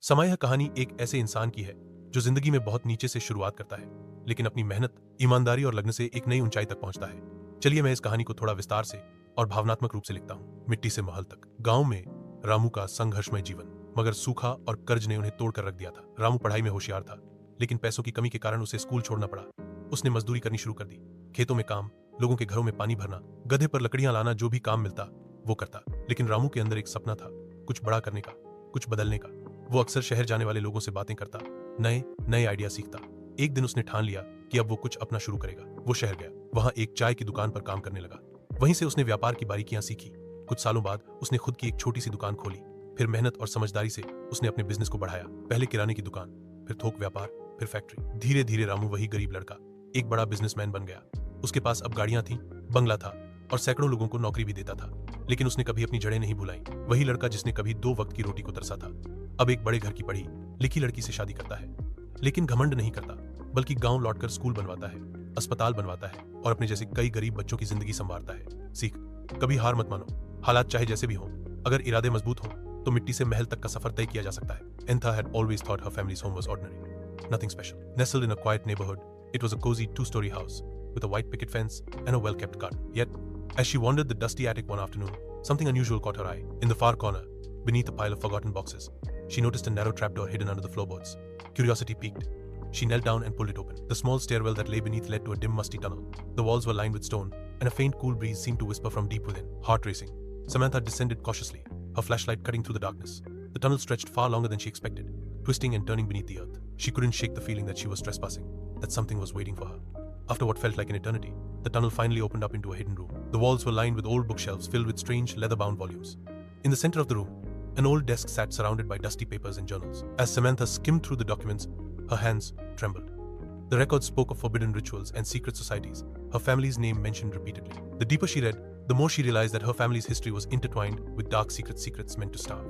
समाया कहानी एक ऐसे इंसान की है जो जिंदगी में बहुत नीचे से शुरुआत करता है, लेकिन अपनी मेहनत, ईमानदारी और लगन से एक नई ऊंचाई तक पहुंचता है। चलिए मैं इस कहानी को थोड़ा विस्तार से और भावनात्मक रूप से लिखता हूँ। मिट्टी से महल तक। गांव में रामू का संघर्षमय जीवन, मगर सूखा और कर्ज ने उन्हें तोड़ कर रख दिया था। रामू पढ़ाई में होशियार था, लेकिन पैसों की कमी के कारण उसे स्कूल छोड़ना पड़ा। उसने मजदूरी करनी शुरू कर दी, खेतों में काम, लोगों के घरों में पानी भरना, गधे पर लकड़ियां लाना, जो भी काम मिलता वो करता। लेकिन रामू के अंदर एक सपना था, कुछ बड़ा करने का, कुछ बदलने का। वो अक्सर शहर जाने वाले लोगों से बातें करता, नए नए आइडिया सीखता। एक दिन उसने ठान लिया कि अब वो कुछ अपना शुरू करेगा। वो शहर गया, वहां एक चाय की दुकान पर काम करने लगा। वहीं से उसने व्यापार की बारीकियां सीखी। कुछ सालों बाद उसने खुद की एक छोटी सी दुकान खोली। फिर मेहनत और समझदारी से उसने अपने बिजनेस को बढ़ाया। पहले किराने की दुकान, फिर थोक व्यापार, फिर फैक्ट्री। धीरे धीरे रामू वही गरीब लड़का एक बड़ा बिजनेसमैन बन गया। उसके पास अब गाड़ियां थीं, बंगला था और सैकड़ों लोगों को नौकरी भी देता था। लेकिन उसने कभी अपनी जड़ें नहीं भुलाई। वही लड़का जिसने कभी 2 वक्त की रोटी को तरसा था, अब एक बड़े घर की पढ़ी लिखी लड़की से शादी करता है। लेकिन घमंड नहीं करता, बल्कि गांव लौटकर स्कूल बनवाता है, अस्पताल बनवाता है और अपने जैसे कई गरीब बच्चों की जिंदगी संवारता है। सीख, कभी हार मत मानो। हालात चाहे जैसे भी हों, अगर इरादे मजबूत हों तो मिट्टी से महल तक का सफर तय किया जा सकता है। Entha had always thought her family's home was ordinary, nothing special. Nestled in a quiet neighborhood, it was a cozy 2-story house with a white picket fence and a well-kept garden. Yet, as she wandered the dusty attic one afternoon, something unusual caught her eye. In the far corner, beneath a pile of forgotten boxes, she noticed a narrow trapdoor hidden under the floorboards. Curiosity piqued. She knelt down and pulled it open. The small stairwell that lay beneath led to a dim, musty tunnel. The walls were lined with stone, and a faint, cool breeze seemed to whisper from deep within. Heart racing, Samantha descended cautiously, her flashlight cutting through the darkness. The tunnel stretched far longer than she expected, twisting and turning beneath the earth. She couldn't shake the feeling that she was trespassing, that something was waiting for her. After what felt like an eternity, the tunnel finally opened up into a hidden room. The walls were lined with old bookshelves filled with strange, leather-bound volumes. In the center of the room, an old desk sat surrounded by dusty papers and journals. As Samantha skimmed through the documents, her hands trembled. The records spoke of forbidden rituals and secret societies, her family's name mentioned repeatedly. The deeper she read, the more she realized that her family's history was intertwined with dark secrets meant to starve.